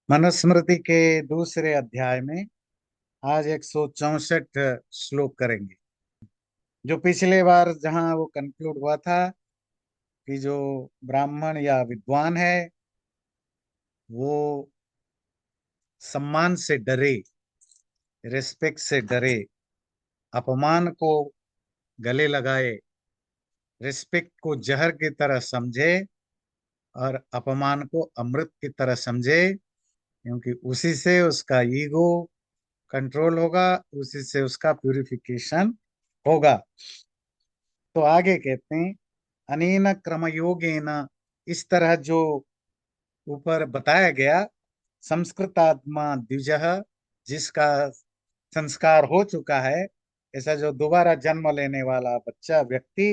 मनुस्मृति के दूसरे अध्याय में आज 164 श्लोक करेंगे। जो पिछले बार जहां वो कंक्लूड हुआ था कि जो ब्राह्मण या विद्वान है वो सम्मान से डरे, रिस्पेक्ट से डरे, अपमान को गले लगाए, रिस्पेक्ट को जहर की तरह समझे और अपमान को अमृत की तरह समझे, क्योंकि उसी से उसका ईगो कंट्रोल होगा, उसी से उसका प्यूरिफिकेशन होगा। तो आगे कहते हैं अनेन क्रमयोगेन, इस तरह जो ऊपर बताया गया, संस्कृतात्मा द्विजः, जिसका संस्कार हो चुका है, ऐसा जो दोबारा जन्म लेने वाला बच्चा व्यक्ति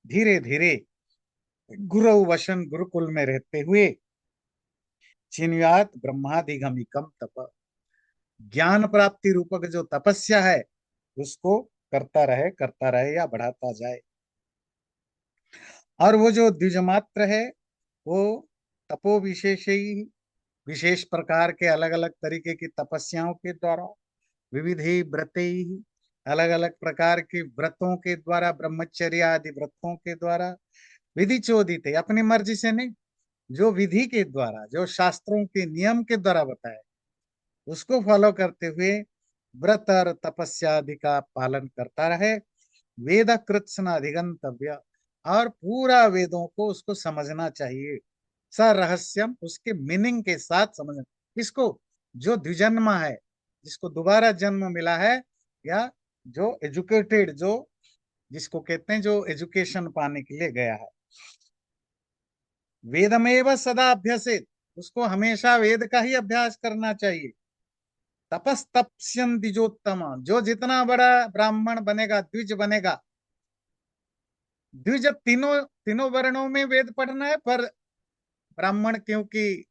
धीरे धीरे गुरु वशन गुरुकुल में रहते हुए चिन्यात ब्रह्मादिगमिकम तप, ज्ञान प्राप्ति रूपक जो तपस्या है उसको करता रहे या बढ़ाता जाए। और वो जो द्विजमात्र है वो तपो विशेषी, विशेष प्रकार के अलग अलग तरीके की तपस्याओं के द्वारा, विविधि व्रते, अलग अलग प्रकार के व्रतों के द्वारा, ब्रह्मचर्य आदि व्रतों के द्वारा, विधि चोदित, अपनी मर्जी से नहीं, जो विधि के द्वारा, जो शास्त्रों के नियम के द्वारा बताया उसको फॉलो करते हुए व्रत और तपस्या आदि का पालन करता रहे। वेद कृत्स्न अधिगंतव्य, और पूरा वेदों को उसको समझना चाहिए, स रहस्यम, उसके मीनिंग के साथ समझना। इसको जो द्विजन्मा है, जिसको दोबारा जन्म मिला है, या जो एजुकेटेड, जो जिसको कहते हैं जो एजुकेशन पाने के लिए गया है, वेदमेव सदा अभ्यसेत, उसको हमेशा वेद का ही अभ्यास करना चाहिए। तपस्तप्स्यन द्विजोत्तम, जो जितना बड़ा ब्राह्मण बनेगा, द्विज बनेगा, द्विज तीनों तीनों वर्णों में वेद पढ़ना है, पर ब्राह्मण क्योंकि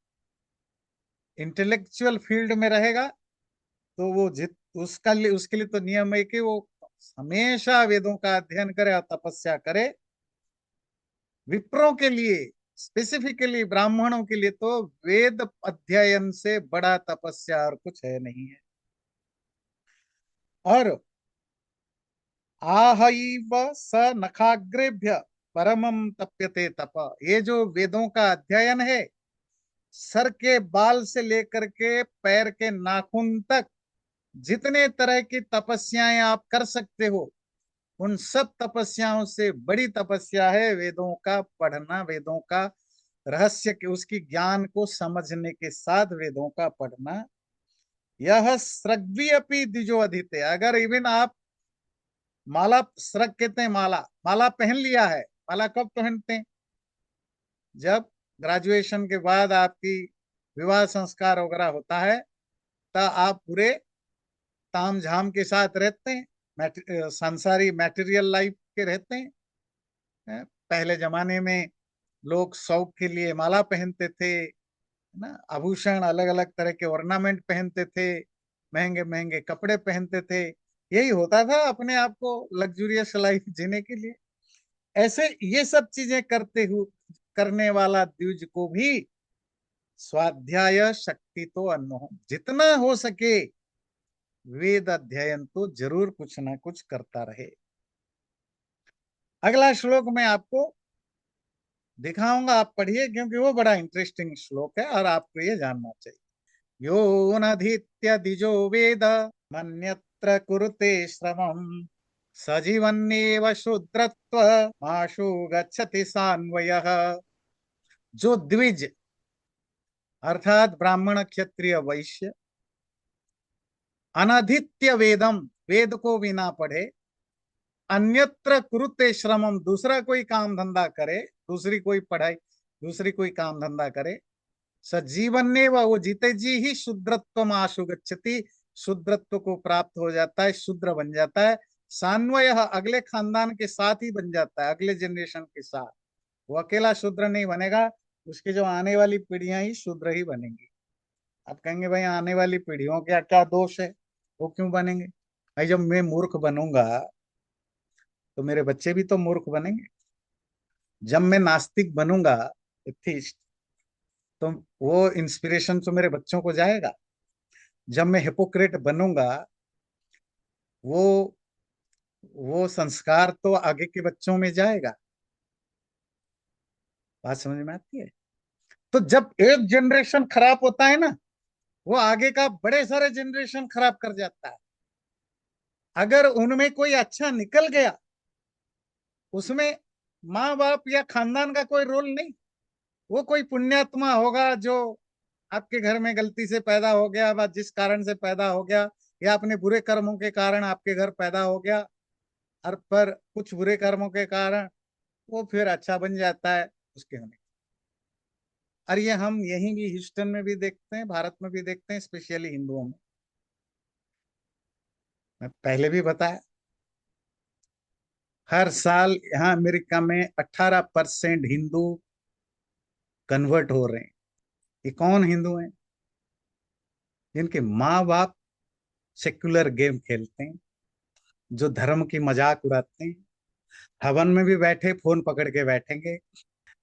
इंटेलेक्चुअल फील्ड में रहेगा तो वो जित उसका लिए उसके लिए तो नियम है कि वो हमेशा वेदों का अध्ययन करे और तपस्या करे। विप्रों के लिए, स्पेसिफिकली ब्राह्मणों के लिए तो वेद अध्ययन से बड़ा तपस्या और कुछ है नहीं है। और आहैव स नखाग्रेभ्य परमम तप्यते तप, ये जो वेदों का अध्ययन है, सर के बाल से लेकर के पैर के नाखून तक जितने तरह की तपस्याएं आप कर सकते हो, उन सब तपस्याओं से बड़ी तपस्या है वेदों का पढ़ना, वेदों का रहस्य के उसकी ज्ञान को समझने के साथ वेदों का पढ़ना। यह सृग्वी अपनी द्विजो अधिते, अगर इवन आप माला, सृग कहते हैं माला, माला पहन लिया है। माला कब पहनते हैं? जब ग्रेजुएशन के बाद आपकी विवाह संस्कार वगैरह होता है, तो आप पूरे ताम झाम के साथ रहते हैं, संसारी मैटेरियल लाइफ के रहते हैं। पहले जमाने में लोग शौक के लिए माला पहनते थे, है ना, आभूषण, अलग अलग तरह के ऑर्नामेंट पहनते थे, महंगे महंगे कपड़े पहनते थे। यही होता था अपने आप को लग्जूरियस लाइफ जीने के लिए। ऐसे ये सब चीजें करते हुए करने वाला द्विज को भी स्वाध्याय शक्ति तो अन्न, जितना हो सके वेद अध्ययन तो जरूर कुछ ना कुछ करता रहे। अगला श्लोक मैं आपको दिखाऊंगा, आप पढ़िए, क्योंकि वो बड़ा इंटरेस्टिंग श्लोक है और आपको ये जानना चाहिए। यो नधीत्य दिजो वेद मन्यत्र कुरुते श्रमम् सजीवन्नेव शूद्रत्व माशु गच्छति सान्वयः। जो द्विज अर्थात ब्राह्मण क्षत्रिय वैश्य अनधित्य वेदम, वेद को बिना पढ़े, अन्यत्र कुरुते श्रमम, दूसरा कोई काम धंधा करे, दूसरी कोई पढ़ाई, दूसरी कोई काम धंधा करे, सजीवन ने वो जीते जी ही शूद्रत्व आशु गच्छति, शूद्रत्व को प्राप्त हो जाता है, शूद्र बन जाता है। सान्वय, अगले खानदान के साथ ही बन जाता है, अगले जनरेशन के साथ। वो अकेला शूद्र नहीं बनेगा, उसकी जो आने वाली पीढ़ियां ही शूद्र ही बनेंगी। आप कहेंगे भाई आने वाली पीढ़ियों का क्या दोष है, वो क्यों बनेंगे? भाई जब मैं मूर्ख बनूंगा तो मेरे बच्चे भी तो मूर्ख बनेंगे। जब मैं नास्तिक बनूंगा, एथिस्ट, तो वो इंस्पिरेशन तो मेरे बच्चों को जाएगा। जब मैं हिपोक्रेट बनूंगा, वो वो संस्कार तो आगे के बच्चों में जाएगा। बात समझ में आती है? तो जब एक जनरेशन खराब होता है ना, वो आगे का बड़े सारे जनरेशन खराब कर जाता है। अगर उनमें कोई अच्छा निकल गया, उसमें माँ बाप या खानदान का कोई रोल नहीं। वो कोई पुण्यात्मा होगा जो आपके घर में गलती से पैदा हो गया, या जिस कारण से पैदा हो गया, या अपने बुरे कर्मों के कारण आपके घर पैदा हो गया, और पर कुछ बुरे कर्मों के कारण वो फिर अच्छा बन जाता है उसके होने। और ये हम यहीं भी ह्यूस्टन में भी देखते हैं, भारत में भी देखते हैं, स्पेशली हिंदुओं में। मैं पहले भी बताया, हर साल यहाँ अमेरिका में 18% हिंदू कन्वर्ट हो रहे हैं। ये कौन हिंदू हैं? जिनके माँ बाप सेक्युलर गेम खेलते हैं, जो धर्म की मजाक उड़ाते हैं। हवन में भी बैठे फोन पकड़ के बैठेंगे,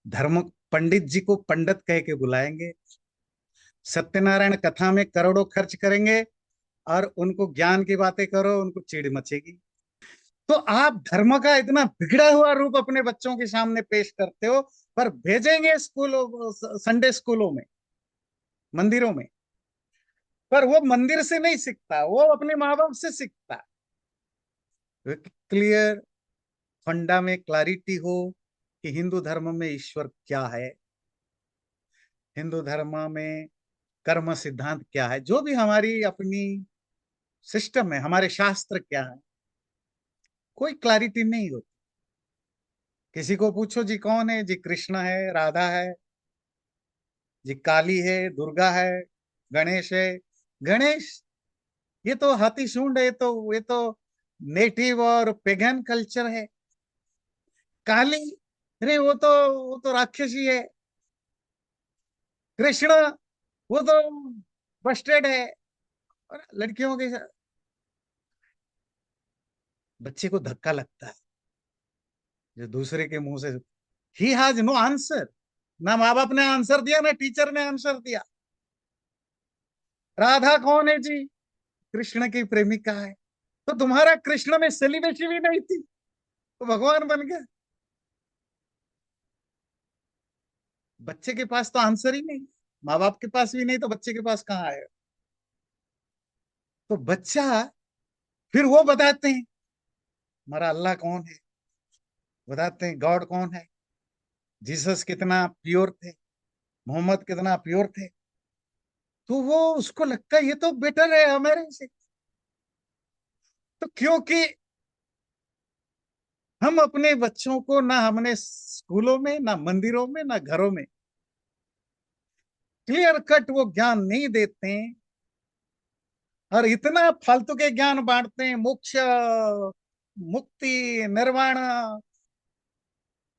धर्म पंडित जी को पंडित कह के बुलाएंगे, सत्यनारायण कथा में करोड़ों खर्च करेंगे, और उनको ज्ञान की बातें करो उनको चिढ़ मचेगी। तो आप धर्म का इतना बिगड़ा हुआ रूप अपने बच्चों के सामने पेश करते हो, पर भेजेंगे स्कूलों, संडे स्कूलों में, मंदिरों में, पर वो मंदिर से नहीं सीखता, वो अपने माँ बाप से सीखता। क्लियर फंडा में क्लैरिटी हो कि हिंदू धर्म में ईश्वर क्या है, हिंदू धर्म में कर्म सिद्धांत क्या है, जो भी हमारी अपनी सिस्टम है, हमारे शास्त्र क्या है, कोई क्लैरिटी नहीं होती। किसी को पूछो जी कौन है, जी कृष्ण है, राधा है, जी काली है, दुर्गा है, गणेश है। गणेश, ये तो हाथी सूंड है, ये तो नेटिव और पेगन कल्चर है। काली, अरे वो तो राक्षसी है। कृष्ण, वो तो बस्टेड है। और लड़कियों के साथ बच्चे को धक्का लगता है जो दूसरे के मुंह से। He has no answer. ना माँ बाप ने आंसर दिया, ना टीचर ने आंसर दिया। राधा कौन है जी? कृष्ण की प्रेमिका है। तो तुम्हारा कृष्ण में सेलिब्रेसी भी नहीं थी, तो भगवान बन गया। बच्चे के पास तो आंसर ही नहीं, माँ बाप के पास भी नहीं, तो बच्चे के पास कहाँ आएगा? तो बच्चा, फिर वो बताते हैं हमारा अल्लाह कौन है, बताते हैं गॉड कौन है, जीसस कितना प्योर थे, मोहम्मद कितना प्योर थे। तो वो उसको लगता है ये तो बेटर है हमारे से। तो क्योंकि हम अपने बच्चों को ना हमने स्कूलों में, ना मंदिरों में, ना घरों में क्लियर कट वो ज्ञान नहीं देते हैं, और इतना फालतू के ज्ञान बांटते हैं, मोक्ष, मुक्ति, निर्वाण,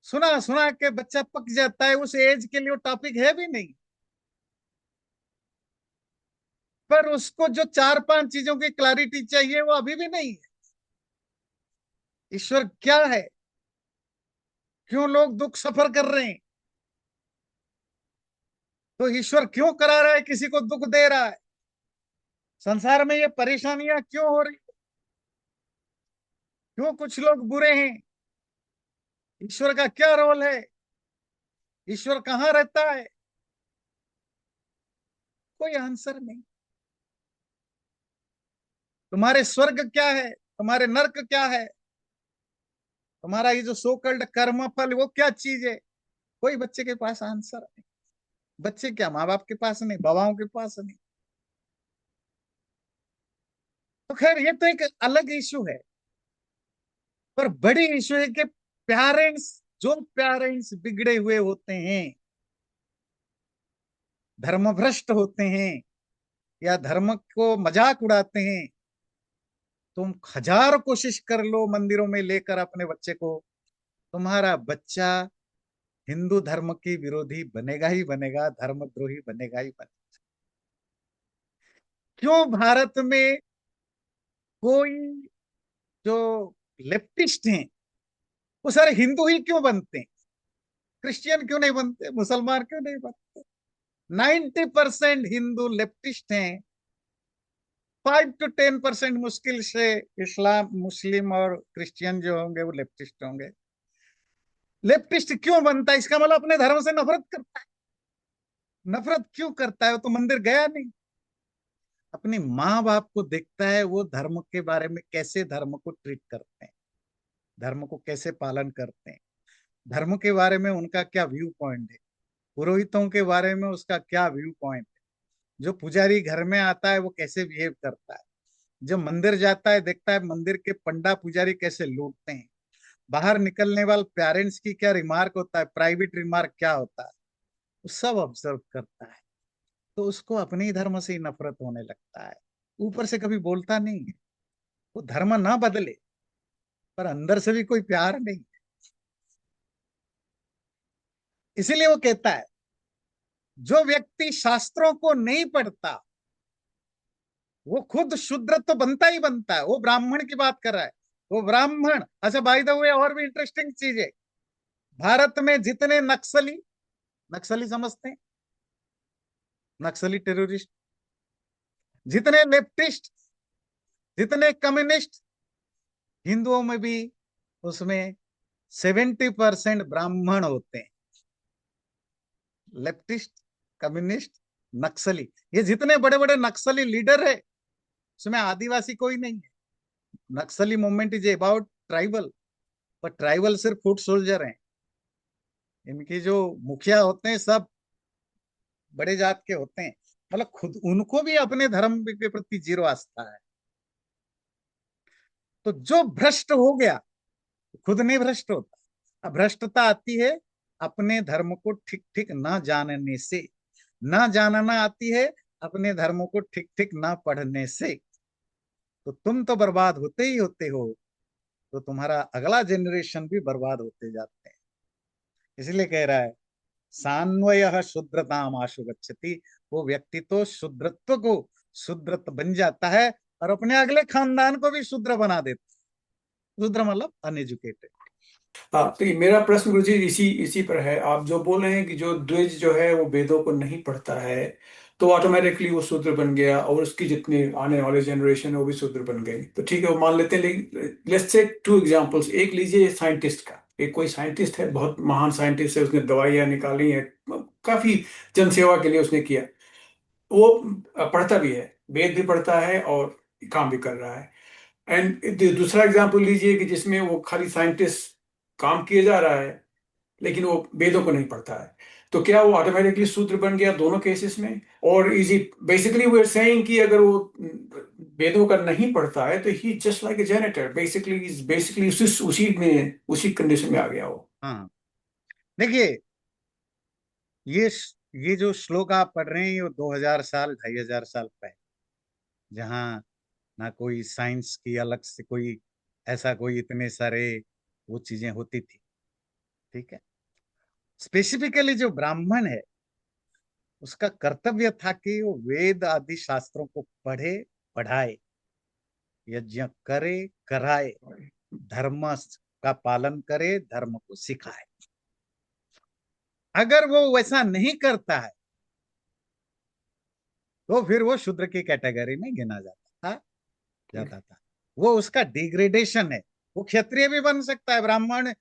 सुना सुना के बच्चा पक जाता है। उस एज के लिए वो टॉपिक है भी नहीं। पर उसको जो चार पांच चीजों की क्लैरिटी चाहिए वो अभी भी नहीं है। ईश्वर क्या है, क्यों लोग दुख सफर कर रहे हैं, तो ईश्वर क्यों करा रहा है, किसी को दुख दे रहा है, संसार में ये परेशानियां क्यों हो रही, क्यों कुछ लोग बुरे हैं, ईश्वर का क्या रोल है, ईश्वर कहाँ रहता है, कोई आंसर नहीं। तुम्हारे स्वर्ग क्या है, तुम्हारे नर्क क्या है, तुम्हारा ये जो सो कल्ड कर्म फल वो क्या चीज है, कोई बच्चे के पास आंसर नहीं। बच्चे क्या, माँ बाप के पास नहीं, बाबाओं के पास नहीं। तो खैर ये तो एक अलग इशू है। पर बड़ी इशू है कि पेरेंट्स, जो पेरेंट्स बिगड़े हुए होते हैं, धर्मभ्रष्ट होते हैं, या धर्म को मजाक उड़ाते हैं, तुम हजार कोशिश कर लो मंदिरों में लेकर अपने बच्चे को, तुम्हारा बच्चा हिंदू धर्म की विरोधी बनेगा ही बनेगा, धर्मद्रोही बनेगा ही बनेगा। क्यों भारत में कोई जो लेफ्टिस्ट हैं वो सारे हिंदू ही क्यों बनते हैं? क्रिश्चियन क्यों नहीं बनते, मुसलमान क्यों नहीं बनते? 90% हिंदू लेफ्टिस्ट हैं, 5 to 10% मुश्किल से इस्लाम, मुस्लिम और क्रिश्चियन जो होंगे वो लेफ्टिस्ट होंगे। लेफ्टिस्ट क्यों बनता है? इसका मतलब अपने धर्म से नफरत करता है। नफरत क्यों करता है? वो तो मंदिर गया नहीं। अपने माँ बाप को देखता है वो धर्म के बारे में कैसे धर्म को ट्रीट करते हैं, धर्म को कैसे पालन करते हैं, धर्म के बारे में उनका क्या व्यू पॉइंट है, पुरोहितों के बारे में उसका क्या व्यू पॉइंट है, जो पुजारी घर में आता है वो कैसे बिहेव करता है, जब मंदिर जाता है देखता है मंदिर के पंडा पुजारी कैसे लूटते हैं, बाहर निकलने वाले पेरेंट्स की क्या रिमार्क होता है, प्राइवेट रिमार्क क्या होता है, वो सब ऑब्जर्व करता है। तो उसको अपने ही धर्म से ही नफरत होने लगता है। ऊपर से कभी बोलता नहीं है, वो धर्म ना बदले, पर अंदर से भी कोई प्यार नहीं। इसीलिए वो कहता है जो व्यक्ति शास्त्रों को नहीं पढ़ता वो खुद शूद्र तो बनता ही बनता है। वो ब्राह्मण की बात कर रहा है, वो ब्राह्मण। अच्छा, बाय द वे और भी इंटरेस्टिंग चीज है, भारत में जितने नक्सली, नक्सली समझते हैं, नक्सली टेररिस्ट, जितने लेफ्टिस्ट, जितने कम्युनिस्ट, हिंदुओं में भी उसमें 70% ब्राह्मण होते हैं। लेफ्टिस्ट, कम्युनिस्ट, नक्सली, ये जितने बड़े बड़े नक्सली लीडर है उसमें आदिवासी कोई नहीं है। नक्सली मूवमेंट इज अबाउट ट्राइबल, पर ट्राइबल सिर्फ फुट सोल्जर हैं। इनके जो मुखिया होते हैं सब बड़े जात के होते हैं। मतलब खुद उनको भी अपने धर्म के प्रति जीरो आस्था है। तो जो भ्रष्ट हो गया खुद नहीं भ्रष्ट होता। अब भ्रष्टता आती है अपने धर्म को ठीक ठीक ना जानने से, ना जानना आती है अपने धर्म को ठीक ठीक ना पढ़ने से। तो तुम तो बर्बाद होते ही होते हो, तो तुम्हारा अगला जनरेशन भी बर्बाद होते जाते हैं। इसलिए कह रहा है सान्वय शुद्रताम आशु गच्छति। वो व्यक्ति तो शुद्रत्व को शुद्रत बन जाता है और अपने अगले खानदान को भी शूद्र बना देता है। शूद्र मतलब अनएजुकेटेड। हाँ, तो ये मेरा प्रश्न गुरुजी इसी इसी पर है। आप जो बोल रहे हैं कि जो द्विज जो है वो वेदों को नहीं पढ़ता है तो ऑटोमेटिकली वो शूद्र बन गया और उसकी जितनी आने वाले जनरेशन है वो भी शूद्र बन गई, तो ठीक है वो मान लेते हैं। लेकिन लेट्स टेक टू एग्जांपल्स। एक लीजिए साइंटिस्ट का, एक कोई साइंटिस्ट है, बहुत महान साइंटिस्ट है, उसने दवाइयाँ निकाली हैं, काफी जनसेवा के लिए उसने किया। वो पढ़ता भी है, वेद भी पढ़ता है और काम भी कर रहा है। एंड दूसरा एग्जाम्पल लीजिए कि जिसमें वो खाली साइंटिस्ट काम किए जा रहा है लेकिन वो वेदों को नहीं पढ़ता है, तो क्या वो ऑटोमेटिकली शूद्र बन गया दोनों केसेस में? और easy basically we are saying कि अगर वो वेदों का नहीं पढ़ता है तो he just like a janitor, basically is basically उसी में उसी कंडीशन में आ गया वो। हाँ, देखिए, ये ये जो श्लोक आप पढ़ रहे हैं ये 2000 साल 2500 साल पहले, जहाँ ना कोई साइंस की अलग से कोई ऐसा कोई इतने सारे वो चीजें होती थी। ठीक है, स्पेसिफिकली जो ब्राह्मण है उसका कर्तव्य था कि वो वेद आदि शास्त्रों को पढ़े, पढ़ाए, यज्ञ करे, कराए, धर्म का पालन करे, धर्म को सिखाए। अगर वो वैसा नहीं करता है तो फिर वो शूद्र की कैटेगरी में गिना जाता था। वो उसका डिग्रेडेशन है। वो क्षत्रिय भी बन सकता है, ब्राह्मण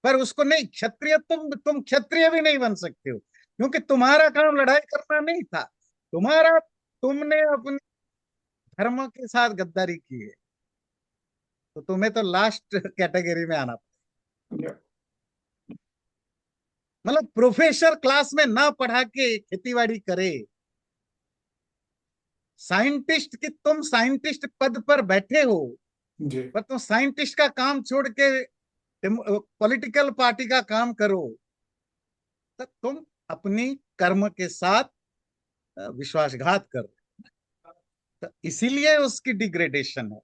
पर उसको नहीं। क्षत्रिय तुम क्षत्रिय भी नहीं बन सकते हो, क्योंकि तुम्हारा काम लड़ाई करना नहीं था। तुमने अपने धर्म के साथ गद्दारी की है, तो तुम्हें तो लास्ट कैटेगरी में आना। मतलब प्रोफेसर क्लास में ना पढ़ा के खेतीबाड़ी करे, साइंटिस्ट की तुम साइंटिस्ट पद पर बैठे हो, जी। पर तुम साइंटिस्ट का काम छोड़ के पॉलिटिकल पार्टी का काम करो, तो तुम अपनी कर्म के साथ विश्वासघात कर रहे हो। तो इसीलिए उसकी डिग्रेडेशन है।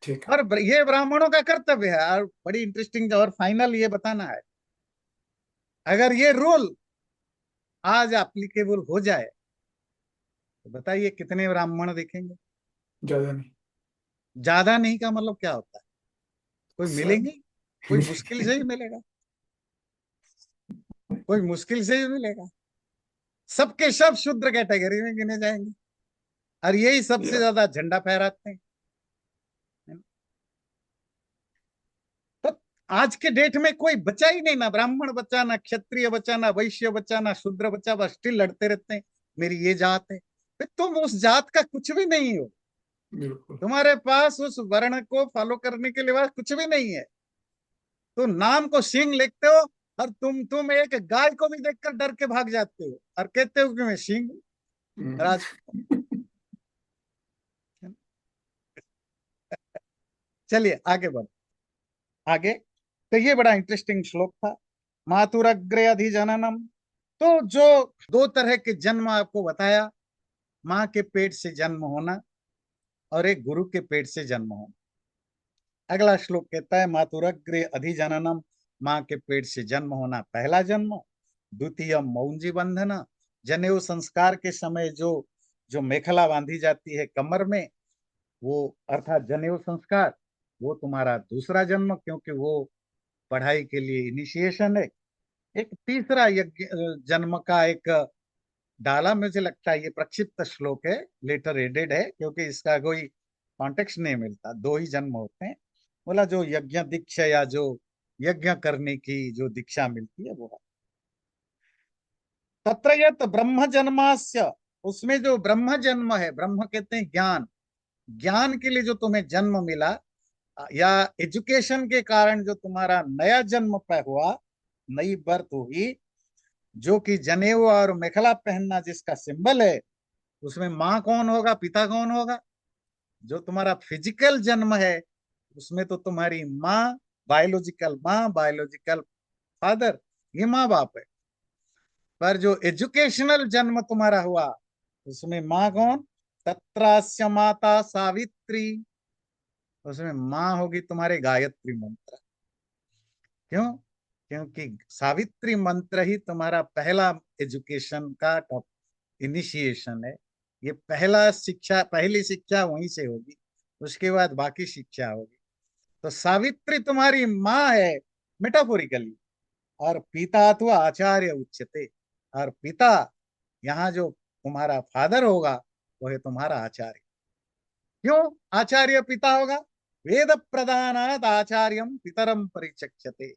ठीक है। और ये ब्राह्मणों का कर्तव्य है। और बड़ी इंटरेस्टिंग और फाइनल ये बताना है, अगर ये रूल आज एप्लीकेबल हो जाए तो बताइए कितने ब्राह्मण दिखेंगे? ज्यादा नहीं। ज्यादा नहीं का मतलब क्या होता है? कोई सब। मिलेंगे? कोई मुश्किल से ही मिलेगा, कोई मुश्किल से ही मिलेगा। सबके सब शूद्र कैटेगरी में गिने जाएंगे, और यही सबसे या ज्यादा झंडा फहराते हैं। तो आज के डेट में कोई बचा ही नहीं, ना ब्राह्मण बचा, ना क्षत्रिय बचा, ना वैश्य बचा, ना शूद्र बचा, बस स्टिल लड़ते रहते हैं मेरी ये जात है। तुम उस जात का कुछ भी नहीं हो, बिल्कुल। तुम्हारे पास उस वर्ण को फॉलो करने के लिए बस कुछ भी नहीं है। तो नाम को सिंह लिखते हो, और तुम एक गाय को भी देखकर डर के भाग जाते हो और कहते हो कि मैं सिंह हूं, हम्म। राजपूत। चलिए आगे बढ़ो। आगे, तो ये बड़ा इंटरेस्टिंग श्लोक था। मातुरग्रे अधिजननम। तो जो दो तरह के जन्म आपको बताया, माँ के पेट से जन्म होना और एक गुरु के पेट से जन्म होना। अगला श्लोक कहता है मातुरग्रे अधिजननम, माँ के पेट से जन्म होना पहला जन्म। द्वितीय मौंजी बंधना, जनेऊ संस्कार के समय जो जो मेखला बांधी जाती है कमर में, वो अर्थात जनेऊ संस्कार, वो तुम्हारा दूसरा जन्म, क्योंकि वो पढ़ाई के लिए इनिशिएशन है। एक तीसरा यज्ञ जन्म का एक डाला, मुझे लगता है ये प्रक्षिप्त श्लोक है, लेटर एडेड है, क्योंकि इसका कोई कॉन्टेक्स्ट नहीं मिलता। दो ही जन्म होते हैं। बोला जो यज्ञ दीक्षा या जो यज्ञ करने की जो दीक्षा मिलती है वो है। तत्र यत् ब्रह्म जन्मास्य, उसमें जो ब्रह्म जन्म है, ब्रह्म कहते हैं ज्ञान, ज्ञान के लिए जो तुम्हें जन्म मिला, या एजुकेशन के कारण जो तुम्हारा नया जन्म पे हुआ, नई बर्थ हुई, जो कि जनेऊ और मेखला पहनना जिसका सिंबल है, उसमें माँ कौन होगा, पिता कौन होगा? जो तुम्हारा फिजिकल जन्म है, उसमें तो तुम्हारी माँ, बायोलॉजिकल माँ, बायोलॉजिकल फादर, ये माँ बाप है। पर जो एजुकेशनल जन्म तुम्हारा हुआ, उसमें माँ कौन? तत्रास्य माता सावित्री, उसमें माँ होगी तुम्हारे गायत्री मंत्र। क्यों? क्योंकि सावित्री मंत्र ही तुम्हारा पहला एजुकेशन का टॉप इनिशिएशन है। ये पहला शिक्षा, पहली शिक्षा वहीं से होगी, उसके बाद बाकी शिक्षा होगी। तो सावित्री तुम्हारी माँ है मेटाफोरिकली, और पिता तो आचार्य उच्यते, और पिता यहाँ जो तुम्हारा फादर होगा, वो है तुम्हारा आचार्य। क्यों आचार्य पिता होगा? वेद प्रधानात आचार्यम पितरम परिचक्षते,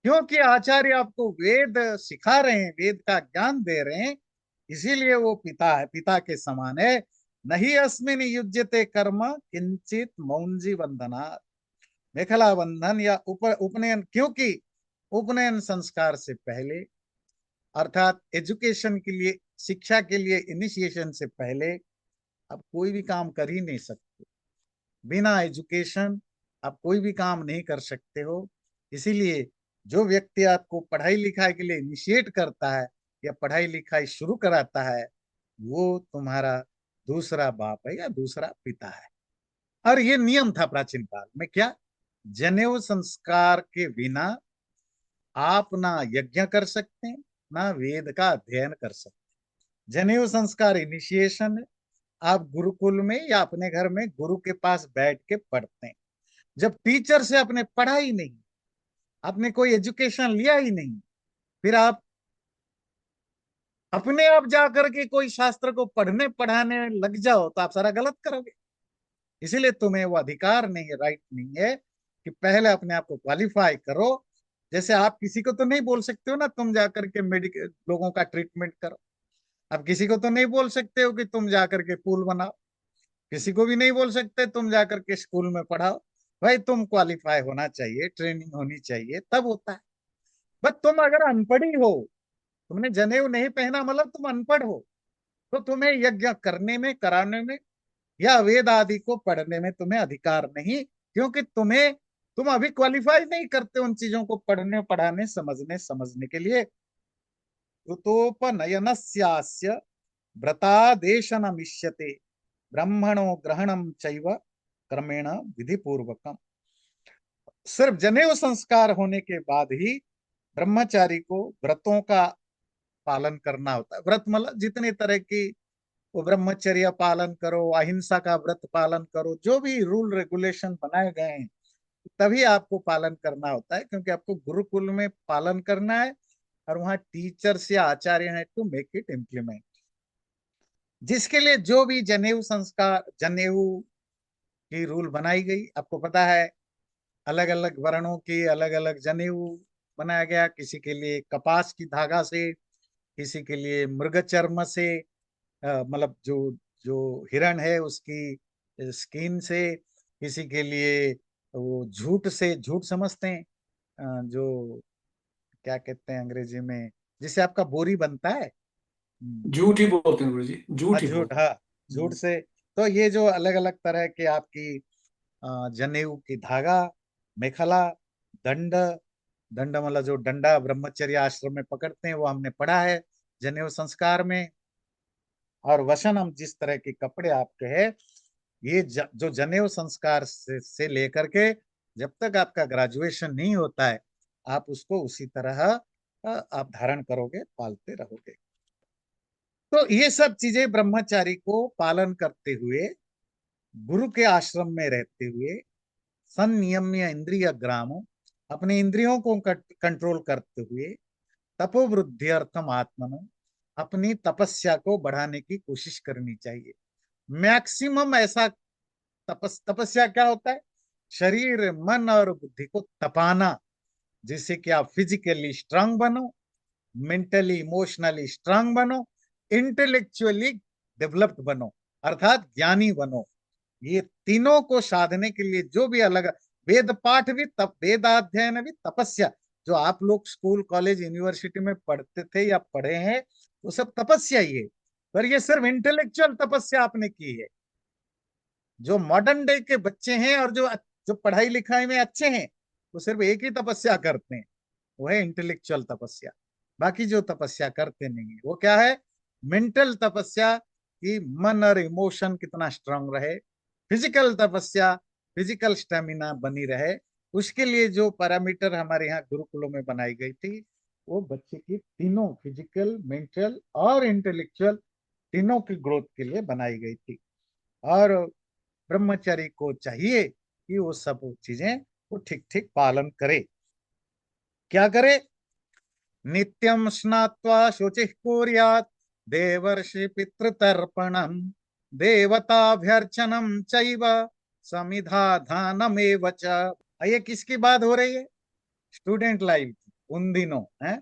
क्योंकि आचार्य आपको वेद सिखा रहे हैं, वेद का ज्ञान दे रहे हैं, इसीलिए वो पिता है, पिता के समान है। नहीं अस्मिन युज्यते कर्म किंचित मौंजी बंधना, मेखला बंधन या उपनयन, क्योंकि उपनयन संस्कार से पहले, अर्थात एजुकेशन के लिए, शिक्षा के लिए इनिशिएशन से पहले आप कोई भी काम कर ही नहीं सकते। बिना एजुकेशन आप कोई भी काम नहीं कर सकते हो। इसीलिए जो व्यक्ति आपको पढ़ाई लिखाई के लिए इनिशिएट करता है या पढ़ाई लिखाई शुरू कराता है, वो तुम्हारा दूसरा बाप है या दूसरा पिता है। और ये नियम था प्राचीन काल में, क्या? जनेऊ संस्कार के बिना आप ना यज्ञ कर सकते हैं, ना वेद का अध्ययन कर सकते। जनेऊ संस्कार इनिशिएशन है। आप गुरुकुल में या अपने घर में गुरु के पास बैठ के पढ़ते हैं। जब टीचर से आपने पढ़ा ही नहीं, आपने कोई एजुकेशन लिया ही नहीं, फिर आप अपने आप जा करके कोई शास्त्र को पढ़ने पढ़ाने लग जाओ, तो आप सारा गलत करोगे। इसीलिए तुम्हें वो अधिकार नहीं है, राइट नहीं है कि पहले अपने आप को क्वालिफाई करो। जैसे आप किसी को तो नहीं बोल सकते हो ना तुम जाकर के मेडिकल लोगों का ट्रीटमेंट करो। अब किसी को तो नहीं बोल सकते हो कि तुम जाकर के पुल बनाओ। किसी को भी नहीं बोल सकते तुम जाकर के स्कूल में पढ़ाओ। भाई तुम क्वालिफाई होना चाहिए, ट्रेनिंग होनी चाहिए, तब होता है। बट तुम अगर अनपढ़ ही हो, तुमने जनेऊ नहीं पहना मतलब तुम अनपढ़ हो, तो तुम्हें यज्ञ करने में, कराने में या वेद आदि को पढ़ने में तुम्हें अधिकार नहीं, क्योंकि तुम अभी क्वालिफाई नहीं करते उन चीजों को पढ़ने, पढ़ाने, समझने, समझने के लिए। ऋतोपनयनस्यास्य व्रतादेशनमिष्यते ब्रह्मणो ग्रहणम चैव क्रमेण विधि पूर्वकम। सिर्फ जनेऊ संस्कार होने के बाद ही ब्रह्मचारी को व्रतों का पालन करना होता है। व्रत मतलब जितने तरह की, वो ब्रह्मचर्य पालन करो, अहिंसा का व्रत पालन करो, जो भी रूल रेगुलेशन बनाए गए हैं, तभी आपको पालन करना होता है, क्योंकि आपको गुरुकुल में पालन करना है। और वहां टीचर्स या आचार्य हैं टू मेक इट इम्प्लीमेंट, जिसके लिए जो भी जनेऊ संस्कार, जनेऊ की रूल बनाई गई। आपको पता है अलग अलग वर्णों की अलग अलग जनेऊ बनाया गया, किसी के लिए कपास की धागा से, किसी के लिए मृग चर्म से, मतलब जो जो हिरण है उसकी स्किन से, किसी के लिए वो झूठ से, झूठ समझते हैं, जो क्या कहते हैं अंग्रेजी में, जिससे आपका बोरी बनता है। झूठ ही बोलते हैं गुरु जी, हाँ झूठ ही झूठ, बोलते हाँ झूठ हैं। से। तो ये जो अलग अलग तरह के आपकी जनेऊ की धागा, मेखला, दंड, दंड मतलब जो डंडा ब्रह्मचर्य आश्रम में पकड़ते हैं वो हमने पढ़ा है जनेऊ संस्कार में। और वसन, हम जिस तरह के कपड़े आपके हैं, ये जो जनेऊ संस्कार से लेकर के जब तक आपका ग्रेजुएशन नहीं होता है, आप उसको उसी तरह आप धारण करोगे, पालते रहोगे। तो ये सब चीजें ब्रह्मचारी को पालन करते हुए, गुरु के आश्रम में रहते हुए, संयम्य इंद्रिय ग्रामो, अपने इंद्रियों को कंट्रोल करते हुए, तपोवृद्धि अर्थम आत्मनो, अपनी तपस्या को बढ़ाने की कोशिश करनी चाहिए। मैक्सिमम ऐसा तपस्या क्या होता है? शरीर, मन और बुद्धि को तपाना, जिससे कि आप फिजिकली स्ट्रांग बनो, मेंटली इमोशनली स्ट्रांग बनो, इंटेलेक्चुअली डेवलप्ड बनो, अर्थात ज्ञानी बनो। ये तीनों को साधने के लिए जो भी अलग, वेद पाठ भी तप, वेदाध्ययन भी तपस्या, जो आप लोग स्कूल कॉलेज यूनिवर्सिटी में पढ़ते थे या पढ़े हैं, वो सब तपस्या ही है। पर ये सिर्फ इंटेलेक्चुअल तपस्या आपने की है। जो मॉडर्न डे के बच्चे हैं और जो जो पढ़ाई लिखाई में अच्छे हैं, वो सिर्फ एक ही तपस्या करते हैं, वो है इंटेलेक्चुअल तपस्या। बाकी जो तपस्या करते नहीं है वो क्या है? मेंटल तपस्या, कि मन और इमोशन कितना स्ट्रांग रहे। फिजिकल तपस्या, फिजिकल स्टेमिना बनी रहे। उसके लिए जो पैरामीटर हमारे यहाँ गुरुकुलों में बनाई गई थी, वो बच्चे की तीनों फिजिकल, मेंटल और इंटेलेक्चुअल तीनों की ग्रोथ के लिए बनाई गई थी। और ब्रह्मचारी को चाहिए कि वो सब चीजें वो ठीक ठीक पालन करे। क्या करे? नित्यं स्नात्वा शुचिः कुर्यात्, देवर्षि पितृतर्पणम्, देवताभ्यर्चनं चैव समिधाधानमेव च। ये किसकी बात हो रही है? स्टूडेंट लाइफ की, उन दिनों है।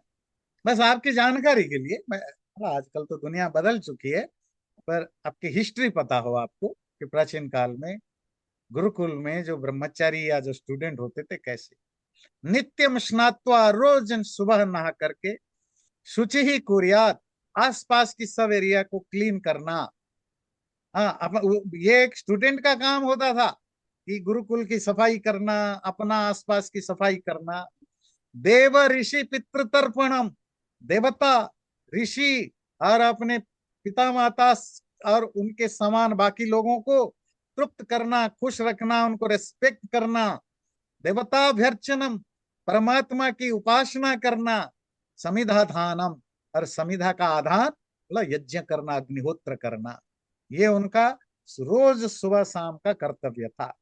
बस आपकी जानकारी के लिए मैं, आजकल तो दुनिया बदल चुकी है, पर आपकी हिस्ट्री पता हो आपको कि प्राचीन काल में गुरुकुल में जो ब्रह्मचारी या जो स्टूडेंट होते थे कैसे। नित्यम स्नात्वा, रोज सुबह नहा करके, शुचि ही कुरियात, आसपास की सब एरिया को क्लीन करना। हाँ, ये एक स्टूडेंट का काम होता था कि गुरुकुल की सफाई करना, अपना आसपास की सफाई करना। देव ऋषि पितृतर्पणम, देवता, ऋषि और अपने पिता माता और उनके समान बाकी लोगों को तृप्त करना, खुश रखना, उनको रेस्पेक्ट करना। देवताभ्यर्चनम, परमात्मा की उपासना करना। समिधाधानम, और समिधा का आधान मतलब यज्ञ करना, अग्निहोत्र करना। ये उनका रोज सुबह शाम का कर्तव्य था।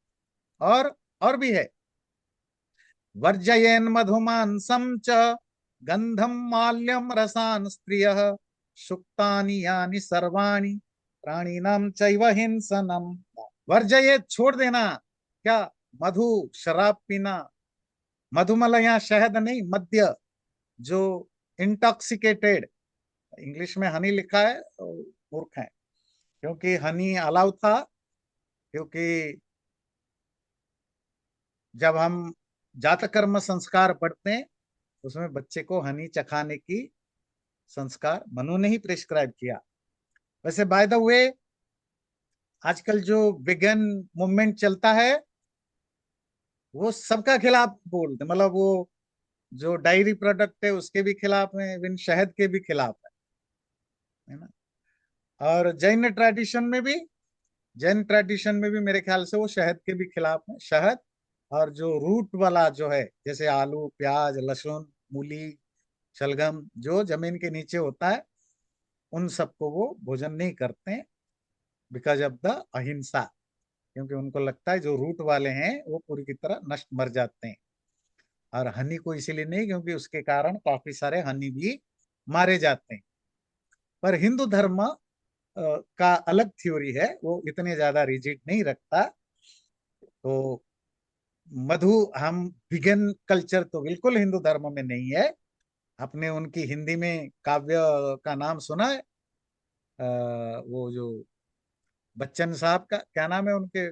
और भी है, वर्जयेन मधुमांसम च, गंधम माल्यम रसान स्त्रिय, सुक्तानि यानि सर्वाणि, प्राणिनाम चैव हिंसनम। वर्जयेत, छोड़ देना। क्या? मधु, शराब पीना। मधुमल यहाँ शहद नहीं, मद्य, जो इंटॉक्सिकेटेड, इंग्लिश में हनी लिखा है तो मूर्ख है, क्योंकि हनी अलाउ था। क्योंकि जब हम जातक कर्म संस्कार पढ़ते हैं, उसमें बच्चे को हनी चखाने की संस्कार मनु ने ही प्रिस्क्राइब किया। वैसे बाय द वे, आजकल जो वेगन मूवमेंट चलता है, वो सबका खिलाफ बोलते, मतलब वो जो डायरी प्रोडक्ट है उसके भी खिलाफ है, इवन शहद के भी खिलाफ है ना। और जैन ट्रेडिशन में भी मेरे ख्याल से वो शहद के भी खिलाफ है। शहद और जो रूट वाला जो है, जैसे आलू, प्याज, लहसुन, मूली, शलगम, जो जमीन के नीचे होता है, उन सबको वो भोजन नहीं करते हैं, बिकॉज ऑफ द अहिंसा। क्योंकि उनको लगता है जो रूट वाले हैं वो पूरी की तरह नष्ट, मर जाते हैं। और हनी को इसीलिए नहीं क्योंकि उसके कारण काफी सारे हनी भी मारे जाते हैं। पर हिंदू धर्म का अलग थ्योरी है, वो इतने ज्यादा रिजिड नहीं रखता। तो मधु, हम विगन कल्चर तो बिल्कुल हिंदू धर्म में नहीं है। आपने उनकी हिंदी में काव्य का नाम सुना है? वो जो बच्चन साहब का क्या नाम है उनके,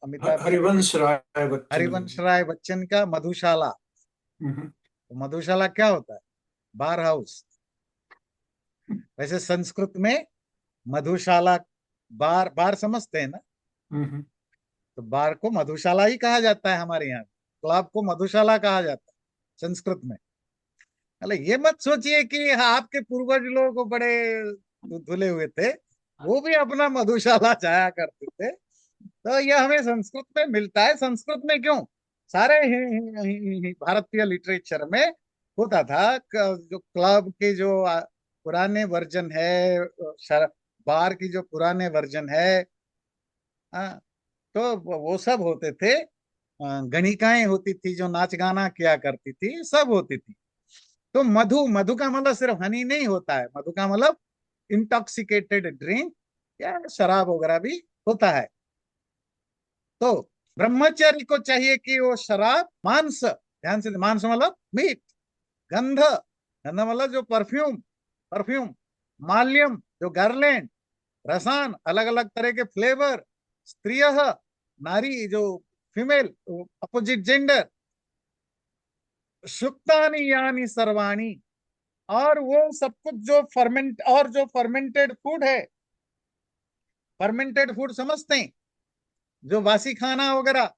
अमिताभ बच्चन के? हरिवंश राय बच्चन। हरिवंश राय बच्चन का मधुशाला। हम्म। तो मधुशाला क्या होता है? बार हाउस। वैसे संस्कृत में मधुशाला, बार बार समझते हैं ना? हम्म। तो बार को मधुशाला ही कहा जाता है हमारे यहाँ। क्लब को मधुशाला कहा जाता है संस्कृत में। अरे ये मत सोचिए कि हाँ, आपके पूर्वज लोग बड़े धुले हुए थे, वो भी अपना मधुशाला जाया करते थे। तो यह हमें संस्कृत में मिलता है। संस्कृत में क्यों, सारे भारतीय लिटरेचर में होता था। जो क्लब के जो पुराने वर्जन है, बार की जो पुराने वर्जन है, हाँ, तो वो सब होते थे। गणिकाएं होती थी जो नाच गाना किया करती थी, सब होती थी। तो मधु, मधु का मतलब सिर्फ हनी नहीं होता है, मधु का मतलब इंटॉक्सिकेटेड ड्रिंक या शराब वगैरह भी होता है। तो ब्रह्मचारी को चाहिए कि वो शराब, मांस, ध्यान से, मांस मतलब मीट, गंध, गंध मतलब जो परफ्यूम, परफ्यूम, माल्यम जो गार्लैंड, रसान अलग अलग तरह के फ्लेवर, स्त्रिय नारी जो फीमेल अपोजिट जेंडर, सुक्तानि यानी सर्वाणी, और वो सब कुछ जो फर्मेंट, और जो फर्मेंटेड फूड है, फर्मेंटेड फूड समझते हैं, जो बासी खाना वगैरह,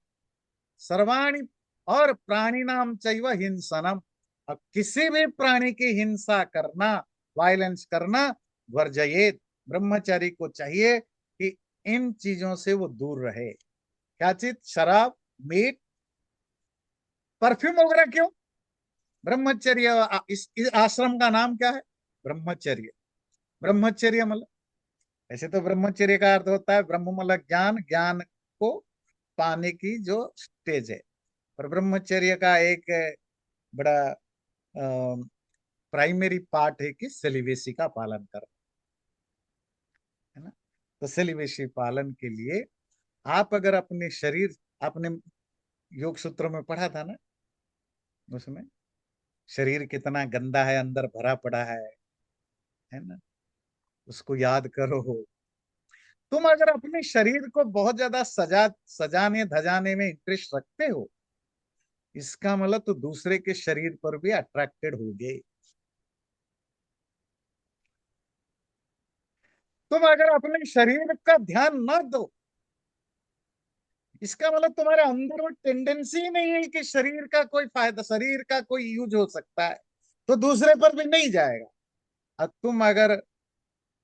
सर्वाणी, और प्राणी नाम चैव हिंसनम। अब किसी भी प्राणी की हिंसा करना, वायलेंस करना, वर्जयेत। ब्रह्मचारी को चाहिए कि इन चीजों से वो दूर रहे। क्या चीज? शराब, मीट, परफ्यूम वगैरह क्यों? ब्रह्मचर्य, इस आश्रम का नाम क्या है? ब्रह्मचर्य। ब्रह्मचर्य मतलब, ऐसे तो ब्रह्मचर्य का अर्थ होता है ब्रह्म मतलब ज्ञान, ज्ञान को पाने की जो स्टेज है। पर ब्रह्मचर्य का एक बड़ा प्राइमरी पार्ट है कि सेलिबेसी का पालन करना, है ना? तो सेलिबेसी पालन के लिए आप अगर अपने शरीर, आपने योग सूत्रों में पढ़ा था ना, उसमें शरीर कितना गंदा है, अंदर भरा पड़ा है ना? उसको याद करो। तुम अगर अपने शरीर को बहुत ज्यादा सजाने धजाने में इंटरेस्ट रखते हो, इसका मतलब तो दूसरे के शरीर पर भी अट्रैक्टेड होगे। तुम अगर अपने शरीर का ध्यान न दो, इसका मतलब तुम्हारे अंदर वो टेंडेंसी नहीं है कि शरीर का कोई फायदा, शरीर का कोई यूज हो सकता है, तो दूसरे पर भी नहीं जाएगा। और तुम अगर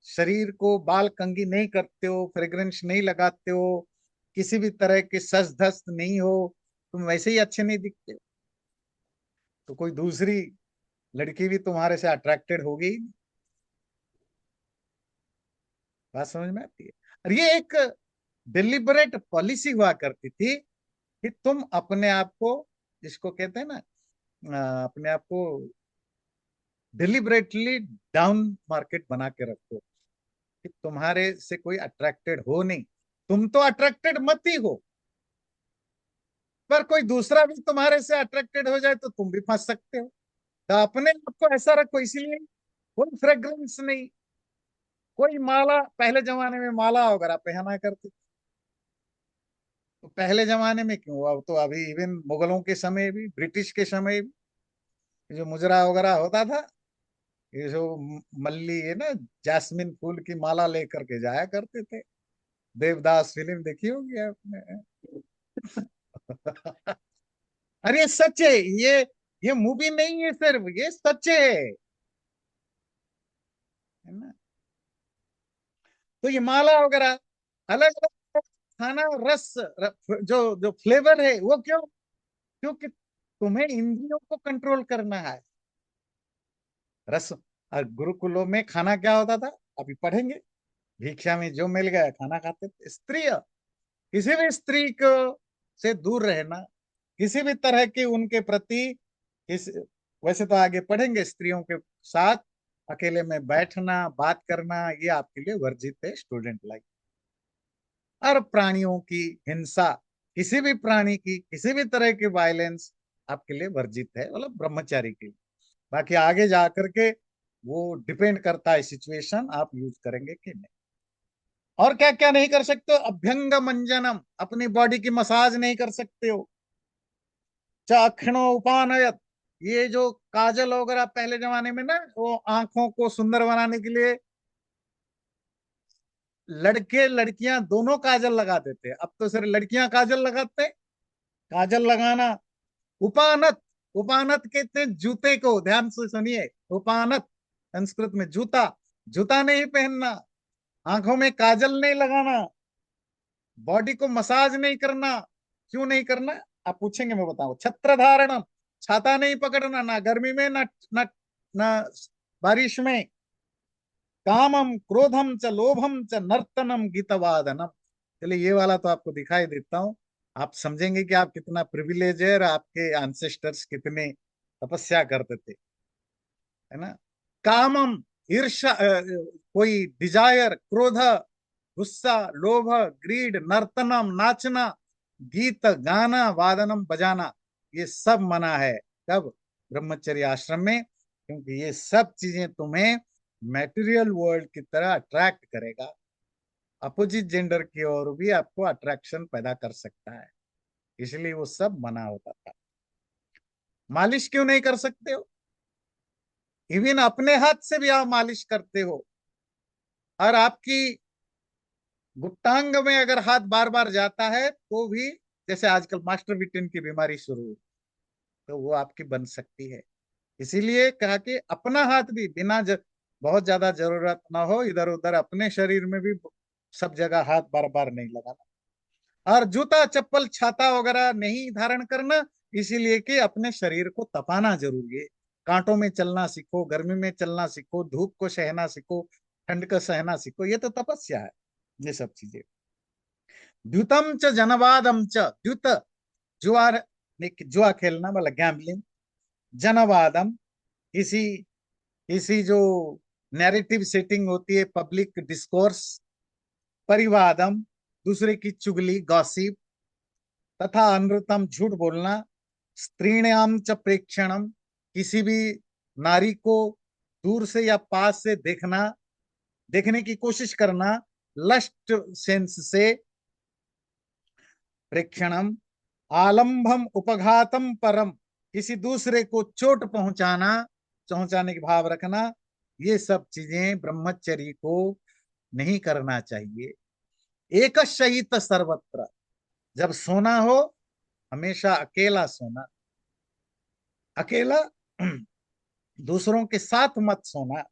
शरीर को बाल कंघी नहीं करते हो, फ्रेग्रेंस नहीं लगाते हो, किसी भी तरह के सज धज नहीं हो, तुम वैसे ही अच्छे नहीं दिखते हो, तो कोई दूसरी लड़की भी तुम्हारे से अट्रैक्टेड होगी। बात समझ में आती है? और ये एक डिलिबरेट पॉलिसी हुआ करती थी कि तुम अपने आप को, जिसको कहते हैं ना, अपने आप को डिलिबरेटली डाउन मार्केट बना के रखो कि तुम्हारे से कोई अट्रैक्टेड हो नहीं। तुम तो अट्रैक्टेड मत ही हो, पर कोई दूसरा भी तुम्हारे से अट्रैक्टेड हो जाए तो तुम भी फंस सकते हो। तो अपने आप को ऐसा रखो। इसलिए कोई फ्रेग्रेंस नहीं, कोई माला, पहले जमाने में माला वगैरह पहना करते, तो पहले जमाने में क्यों, अब तो अभी इवन मुगलों के समय भी, ब्रिटिश के समय भी जो मुजरा वगैरह होता था, ये जो मल्ली है ना, जैस्मिन फूल की माला लेकर के जाया करते थे। देवदास फिल्म देखी होगी आपने? अरे सच है ये मूवी नहीं है सिर्फ, ये सच है ना? तो ये माला वगैरह, अलग अलग खाना, रस, जो जो फ्लेवर है वो क्यों? क्योंकि तुम्हें इंद्रियों को कंट्रोल करना है। रस, गुरुकुलों में खाना क्या होता था, अभी पढ़ेंगे। भिक्षा में जो मिल गया खाना खाते थे। स्त्री, किसी भी स्त्री को से दूर रहना, किसी भी तरह की उनके प्रति इस वैसे तो आगे पढ़ेंगे, स्त्रियों के साथ अकेले में बैठना, बात करना, ये आपके लिए वर्जित है स्टूडेंट लाइफ। और प्राणियों की हिंसा, किसी भी प्राणी की किसी भी तरह की वायलेंस आपके लिए वर्जित है, मतलब ब्रह्मचारी के लिए। बाकी आगे जा करके वो डिपेंड करता है सिचुएशन, आप यूज करेंगे कि नहीं। और क्या क्या नहीं कर सकते हो? अभ्यंग मंजनम, अपनी बॉडी की मसाज नहीं कर सकते हो। चाक्षणो उपानयत, ये जो काजल वगैरह पहले जमाने में ना, वो आंखों को सुंदर बनाने के लिए लड़के लड़कियां दोनों काजल लगाते थे। अब तो सिर्फ लड़कियां काजल लगाते हैं। काजल लगाना। उपानत, उपानत कहते हैं जूते को, ध्यान से सुनिए। उपानत संस्कृत में जूता, जूता नहीं पहनना, आंखों में काजल नहीं लगाना, बॉडी को मसाज नहीं करना। क्यों नहीं करना आप पूछेंगे, मैं बताऊं। छत्र धारणम, छाता नहीं पकड़ना, ना गर्मी में ना ना ना बारिश में। कामम क्रोधम च लोभम च नर्तनम गीतवादनम। चलिए ये वाला तो आपको दिखाई देता हूँ, आप समझेंगे कि आप कितना प्रिविलेज है और आपके एंसेस्टर्स कितने तपस्या करते थे, है ना। कामम, ईर्ष्या, कोई डिजायर, क्रोध, गुस्सा, लोभ, ग्रीड, नर्तनम नाचना, गीत गाना, वादनम बजाना, ये सब मना है। कब? ब्रह्मचर्य आश्रम में। क्योंकि ये सब चीजें तुम्हें मैटेरियल वर्ल्ड की तरह अट्रैक्ट करेगा, अपोजिट जेंडर की ओर भी आपको अट्रैक्शन पैदा कर सकता है, इसलिए वो सब मना होता था। मालिश क्यों नहीं कर सकते हो? इवन अपने हाथ से भी आप मालिश करते हो, और आपकी गुप्तांग में अगर हाथ बार बार जाता है तो भी, जैसे आजकल मास्टर विटेन की बीमारी शुरू हुई, तो वो आपकी बन सकती है। इसीलिए कहा कि अपना हाथ भी बिना बहुत ज्यादा जरूरत ना हो इधर उधर अपने शरीर में भी सब जगह हाथ बार बार नहीं लगाना। और जूता चप्पल छाता वगैरह नहीं धारण करना, इसीलिए कि अपने शरीर को तपाना जरूरी है। कांटों में चलना सीखो, गर्मी में चलना सीखो, धूप को सहना सीखो, ठंड को सहना सीखो, ये तो तपस्या है, ये सब चीजें। द्युतम च जनवादम च, द्युत जुआ, जुआ खेलना मतलब गैम्बलिंग। जनवादम, इसी इसी जो नैरेटिव सेटिंग होती है, पब्लिक डिस्कोर्स। परिवादम, दूसरे की चुगली, गॉसिप। तथा अनृतम, झूठ बोलना। स्त्रीणाम च प्रेक्षणम, किसी भी नारी को दूर से या पास से देखना, देखने की कोशिश करना, लस्ट सेंस से। प्रेक्षणम। आलंबम उपघातम परम, किसी दूसरे को चोट पहुंचाना, पहुंचाने की भाव रखना, ये सब चीजें ब्रह्मचर्य को नहीं करना चाहिए। एक शयित सर्वत्र, जब सोना हो हमेशा अकेला सोना, अकेला, दूसरों के साथ मत सोना।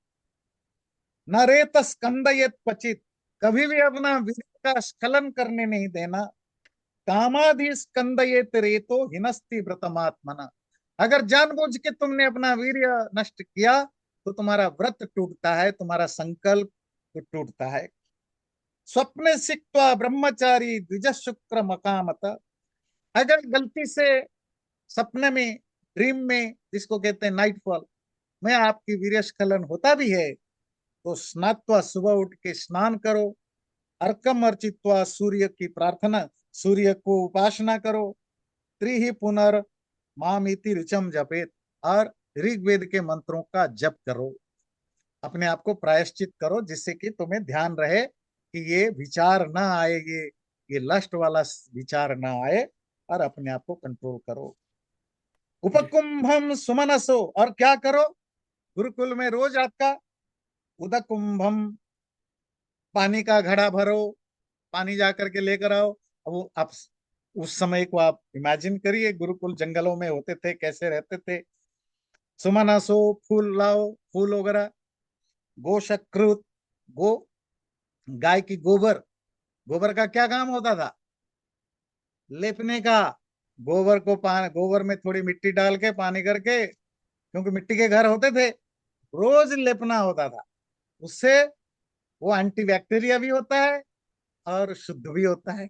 न रेत स्कंदयत क्वचित, कभी भी अपना वीर का स्खलन करने नहीं देना। कामाधि स्कंदयत रेतो हिनस्ति व्रतमात्मना, अगर जानबूझ के तुमने अपना वीर्य नष्ट किया तो तुम्हारा व्रत टूटता है, तुम्हारा संकल्प तो टूटता है। स्वप्ने सिक्त्वा ब्रह्मचारी द्विज शुक्र मकामत, अगर गलती से सपने में, ड्रीम में, जिसको कहते हैं नाइटफॉल में आपकी वीर्य स्खलन होता भी है, तो स्नात्वा, सुबह उठ के स्नान करो। अर्कम अर्चित्वा, सूर्य की प्रार्थना, सूर्य को उपासना करो। त्रिहि पुनर् मामिति ऋचम जपेत, और ऋग्वेद के मंत्रों का जप करो। अपने आप को प्रायश्चित करो, जिससे कि तुम्हें ध्यान रहे कि ये विचार ना आए, ये लस्ट वाला विचार ना आए, और अपने आप को कंट्रोल करो। जी। उपकुंभम सुमनसो, और क्या करो? गुरुकुल में रोज आपका उदकुंभम, पानी का घड़ा भरो, पानी जा करके लेकर आओ। अब वो आप उस समय को आप इमेजिन करिए, गुरुकुल जंगलों में होते थे, कैसे रहते थे। सुमनसो, फूल लाओ, फूल वगैरह। गोशकृत, गो, गाय की गोबर, गोबर का क्या काम होता था? लेपने का। गोबर को गोबर में थोड़ी मिट्टी डाल के पानी करके, क्योंकि मिट्टी के घर होते थे, रोज लेपना होता था। उससे वो एंटीबैक्टीरिया भी होता है और शुद्ध भी होता है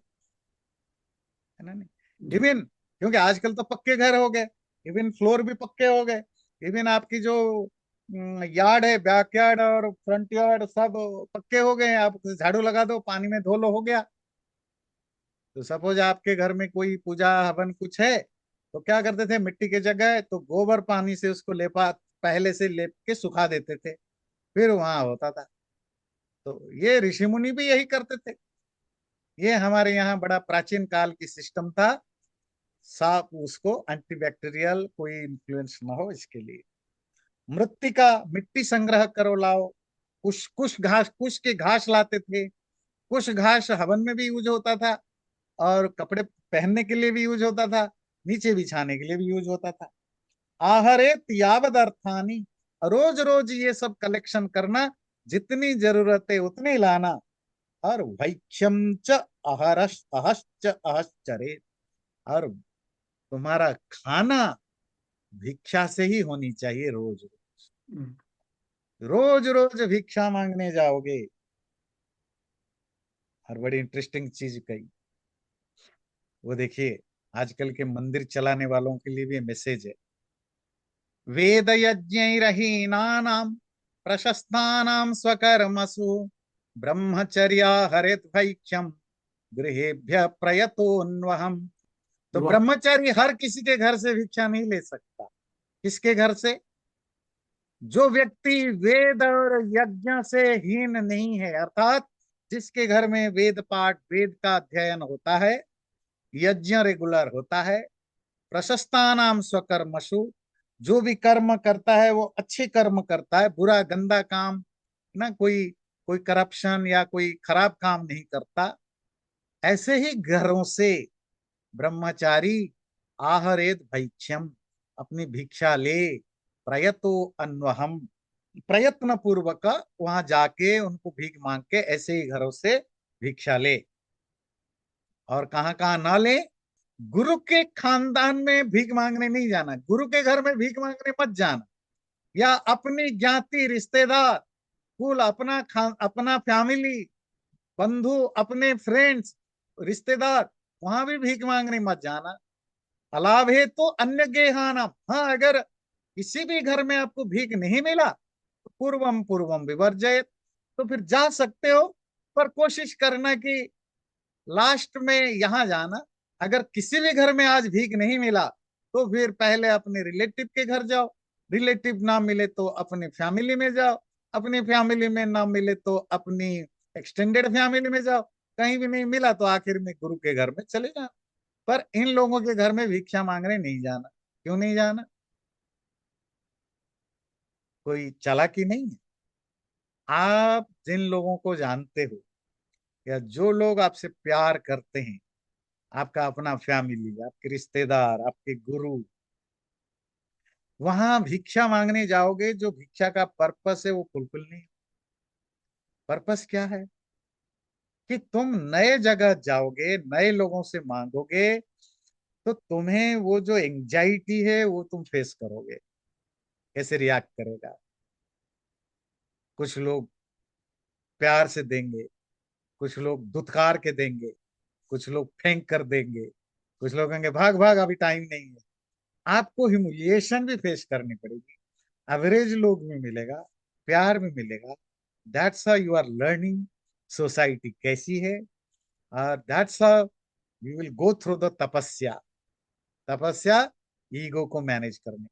ना। नहीं, जी। इवन क्योंकि आजकल तो पक्के घर हो गए, इवन फ्लोर भी पक्के हो गए, इवन आपकी जो यार्ड है, बैक यार्ड और फ्रंट यार्ड सब पक्के हो गए, आप झाड़ू लगा दो, पानी में धो लो, हो गया। तो सपोज आपके घर में कोई पूजा हवन कुछ है, तो क्या करते थे, मिट्टी की जगह तो गोबर पानी से उसको लेपा, पहले से लेप के सुखा देते थे, फिर वहां होता था। तो ये ऋषि मुनि भी यही करते थे। ये हमारे यहाँ बड़ा प्राचीन काल की सिस्टम था, साफ उसको एंटीबैक्टीरियल कोई इन्फ्लुएंस ना हो इसके लिए। मृत्तिका, मिट्टी संग्रह करो लाओ, कुछ कुछ घास, कुछ के घास लाते थे, कुछ घास हवन में भी यूज होता था, और कपड़े पहनने के लिए भी यूज होता था, नीचे बिछाने के लिए भी यूज होता था। आहरे यावद अर्थानी, रोज रोज ये सब कलेक्शन करना, जितनी जरूरत है उतनी लाना। और वैक्षम च अहरश अहश्च अहश्चरे, और तुम्हारा खाना भिक्षा से ही होनी चाहिए। रोज हम्म। रोज रोज भिक्षा मांगने जाओगे। और बड़ी इंटरेस्टिंग चीज कही, वो देखिए, आजकल के मंदिर चलाने वालों के लिए भी मैसेज है। वेद यज्ञैरहीनानां प्रशस्तानां स्वकर्मसु ब्रह्मचर्या हरेत भैक्षम गृहेभ्य प्रयतोन्वहम्। तो वाह। ब्रह्मचारी हर किसी के घर से भिक्षा नहीं ले सकता। किसके घर से? जो व्यक्ति वेद और यज्ञ से हीन नहीं है, अर्थात जिसके घर में वेद पाठ, वेद का अध्ययन होता है, यज्ञ रेगुलर होता है, प्रशस्तानाम स्वकर्मसु, जो भी कर्म करता है वो अच्छे कर्म करता है, बुरा गंदा काम ना, कोई कोई करप्शन या कोई खराब काम नहीं करता, ऐसे ही घरों से ब्रह्मचारी आहरेत भैक्ष्यम, अपनी भिक्षा ले, प्रयतो अन्वहम, प्रयत्न पूर्वक वहां जाके उनको भीख मांग के ऐसे ही घरों से भिक्षा ले। और कहाँ कहाँ ना ले? गुरु के खानदान में भीख मांगने नहीं जाना, गुरु के घर में भीख मांगने मत जाना, या अपनी ज्ञाति रिश्तेदार, कुल अपना अपना फैमिली, बंधु, अपने फ्रेंड्स, रिश्तेदार, वहां भी भीख मांगने मत जाना। अलाभ है तो अन्य गेहानम, हाँ अगर किसी भी घर में आपको भीख नहीं मिला तो पूर्वम पूर्वम विवर्जयत, तो फिर जा सकते हो, पर कोशिश करना कि लास्ट में यहां जाना। अगर किसी भी घर में आज भीख नहीं मिला तो फिर पहले अपने रिलेटिव के घर जाओ, रिलेटिव ना मिले तो अपनी फैमिली में जाओ, अपनी फैमिली में ना मिले तो अपनी एक्सटेंडेड फैमिली में जाओ, कहीं भी नहीं मिला तो आखिर में गुरु के घर में चले जाओ। पर इन लोगों के घर में भिक्षा मांगने नहीं जाना। क्यों नहीं जाना? कोई चालाकी नहीं है। आप जिन लोगों को जानते हो, या जो लोग आपसे प्यार करते हैं, आपका अपना फैमिली, आपके रिश्तेदार, आपके गुरु, वहां भिक्षा मांगने जाओगे, जो भिक्षा का पर्पस है वो फुलफिल नहीं। पर्पस क्या है? कि तुम नए जगह जाओगे, नए लोगों से मांगोगे, तो तुम्हें वो जो एंजाइटी है वो तुम फेस करोगे। कैसे रिएक्ट करेगा? कुछ लोग प्यार से देंगे, कुछ लोग धुतकार के देंगे, कुछ लोग फेंक कर देंगे, कुछ लोग कहेंगे भाग भाग अभी टाइम नहीं है। आपको ह्यूमिलिएशन भी फेस करनी पड़ेगी। एवरेज लोग में मिलेगा, प्यार में मिलेगा। That's how you are learning society कैसी है। और that's how you will go through the tapasya. Tapasya ego को मैनेज करने।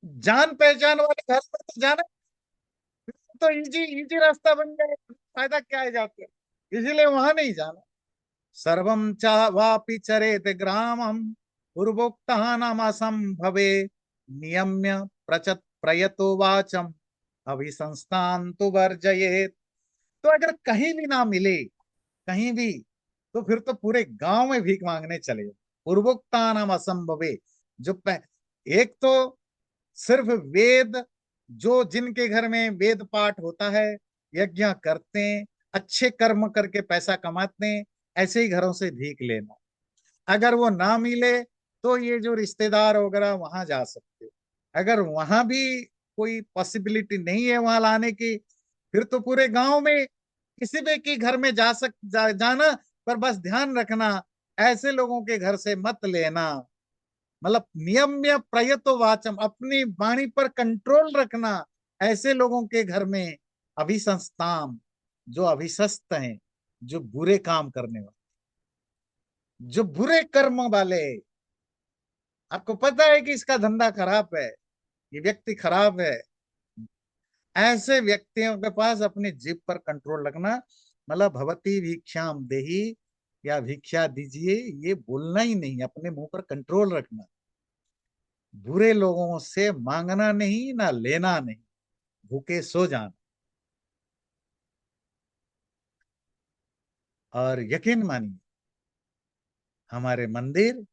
जान पहचान वाले घर में तो जाना, तो इजी इजी रास्ता बन जाए, फायदा क्या है जाके, इसीलिए वहां नहीं जाना। सर्वम च वापि चरेत ग्रामम पूर्वोक्तः नामसंभवे नियम्य प्रचत प्रयतो वाचम अभिसंस्थान तो वर्जयेत। तो अगर कहीं भी ना मिले, कहीं भी, तो फिर तो पूरे गांव में भीख मांगने चले जाओ। पूर्वोक्ता नाम असंभवे, जो एक तो सिर्फ वेद, जो जिनके घर में वेद पाठ होता है, यज्ञ करते हैं, अच्छे कर्म करके पैसा कमाते हैं, ऐसे ही घरों से भीख लेना। अगर वो ना मिले तो ये जो रिश्तेदार वगैरह वहां जा सकते हो। अगर वहां भी कोई पॉसिबिलिटी नहीं है वहां लाने की, फिर तो पूरे गांव में किसी भी के घर में जाना। पर बस ध्यान रखना, ऐसे लोगों के घर से मत लेना मतलब नियम्य प्रयतो वाचम, अपनी वाणी पर कंट्रोल रखना। ऐसे लोगों के घर में अभिसंस्ताम, जो अभिशस्त हैं, जो बुरे काम करने वाले, जो बुरे कर्म वाले, आपको पता है कि इसका धंधा खराब है, ये व्यक्ति खराब है, ऐसे व्यक्तियों के पास अपनी जीभ पर कंट्रोल रखना। मतलब भवती भिक्षाम देही, या भिक्षा दीजिए, ये बोलना ही नहीं, अपने मुंह पर कंट्रोल रखना। बुरे लोगों से मांगना नहीं, ना लेना नहीं, भूखे सो जाना। और यकीन मानिए, हमारे मंदिर,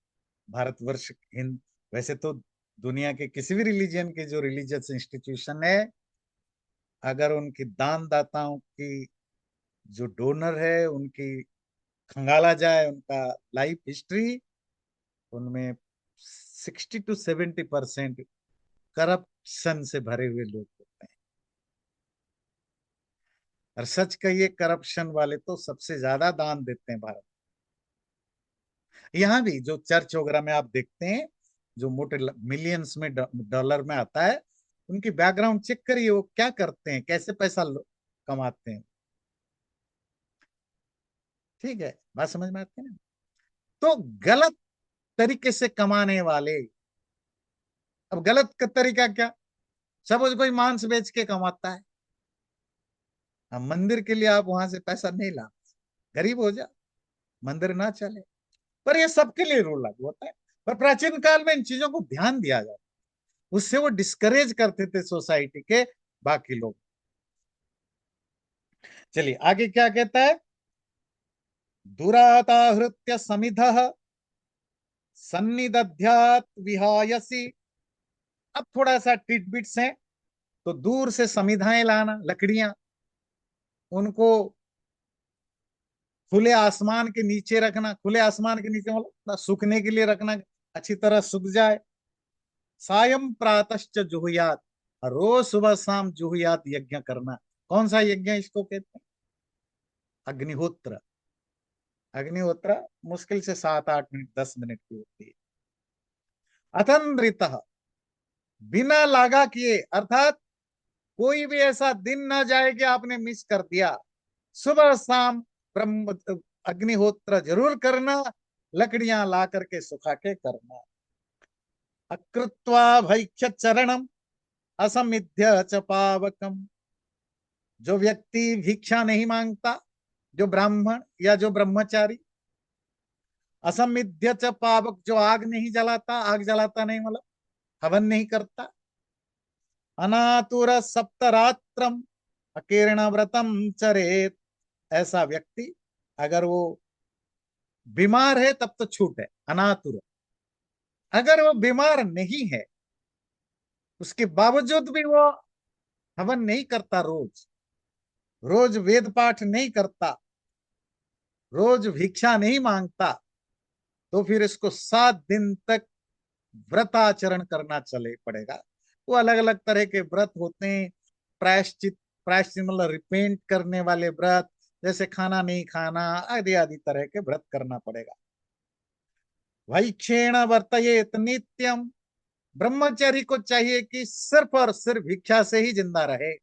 भारतवर्ष, हिंद, वैसे तो दुनिया के किसी भी रिलीजन के जो रिलीजियस इंस्टीट्यूशन है, अगर उनकी दानदाताओं की, जो डोनर है, उनकी खंगाला जाए उनका लाइफ हिस्ट्री, उनमें 60 to 70% करप्शन से भरे हुए लोग होते हैं। और सच कहिए, करप्शन वाले तो सबसे ज्यादा दान देते हैं भारत। यहाँ भी जो चर्च वगैरह में आप देखते हैं, जो मोटे मिलियंस में डॉलर में आता है, उनकी बैकग्राउंड चेक करिए, वो क्या करते हैं, कैसे पैसा कमाते हैं। ठीक है, बात समझ में आती है ना? तो गलत तरीके से कमाने वाले, अब गलत का तरीका क्या? सपोज कोई मांस बेच के कमाता है, अब मंदिर के लिए आप वहां से पैसा नहीं ला, गरीब हो जा, मंदिर ना चले। पर ये सबके लिए रूल लागू होता है। पर प्राचीन काल में इन चीजों को ध्यान दिया जाता, उससे वो डिस्करेज करते थे सोसाइटी के बाकी लोग। चलिए आगे क्या कहता है, दुराताहृत्य समिध सन्निदध्यात विहायसी। अब थोड़ा सा टिटबिट्स है, तो दूर से समिधाएं लाना, लकड़ियां, उनको खुले आसमान के नीचे रखना। खुले आसमान के नीचे मतलब सूखने के लिए रखना, अच्छी तरह सूख जाए। सायं प्रातश्च जुहुयात, रोज सुबह शाम जुहुयात यज्ञ करना। कौन सा यज्ञ इसको कहते हैं? अग्निहोत्र। अग्निहोत्र मुश्किल से 7 8 मिनट 10 मिनट की होती है। अतंद्रित, बिना लागा किए, अर्थात कोई भी ऐसा दिन ना जाए कि आपने मिस कर दिया। सुबह शाम ब्रह्म अग्निहोत्र जरूर करना, लकड़ियां ला करके सुखा के करना। अकृत्वा भैक्ष चरणम असमिध्य च पावकम, जो व्यक्ति भिक्षा नहीं मांगता, जो ब्राह्मण या जो ब्रह्मचारी, असमिध्य च पावक, जो आग नहीं जलाता, आग जलाता नहीं मतलब हवन नहीं करता। अनातुर सप्तरात्रम अकीर्ण व्रतम चरेत, ऐसा व्यक्ति, अगर वो बीमार है तब तो छूट है, अनातुर। अगर वो बीमार नहीं है, उसके बावजूद भी वो हवन नहीं करता, रोज रोज वेद पाठ नहीं करता, रोज भिक्षा नहीं मांगता, तो फिर इसको 7 दिन तक व्रताचरण करना चले पड़ेगा। वो अलग अलग तरह के व्रत होते हैं, प्रायश्चित, प्रायश्चित मतलब रिपेंट करने वाले व्रत, जैसे खाना नहीं खाना, आदि आदि तरह के व्रत करना पड़ेगा। वैक्षेण वर्तयेत नित्यम, ब्रह्मचारी को चाहिए कि सिर्फ और सिर्फ भिक्षा से ही जिंदा रहे।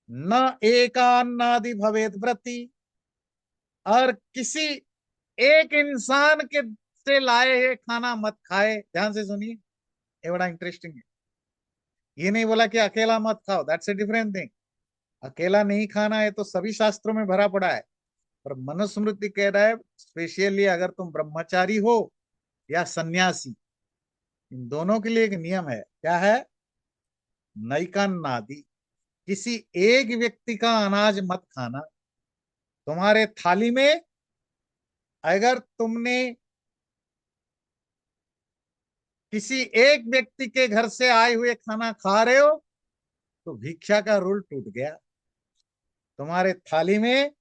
न एकान्नादि भवेद व्रती, और किसी एक इंसान के से लाए हुए खाना मत खाए। ध्यान से सुनिए, ये बड़ा इंटरेस्टिंग है। ये नहीं बोला कि अकेला मत खाओ, दैट्स ए डिफरेंट थिंग। अकेला नहीं खाना है तो सभी शास्त्रों में भरा पड़ा है, पर मनुस्मृति कह रहा है स्पेशली अगर तुम ब्रह्मचारी हो या सन्यासी, इन दोनों के लिए एक नियम है। क्या है? नैकान्नादि, किसी एक व्यक्ति का अनाज मत खाना। तुम्हारे थाली में अगर तुमने किसी एक व्यक्ति के घर से आए हुए खाना खा रहे हो, तो भिक्षा का रूल टूट गया। तुम्हारे थाली में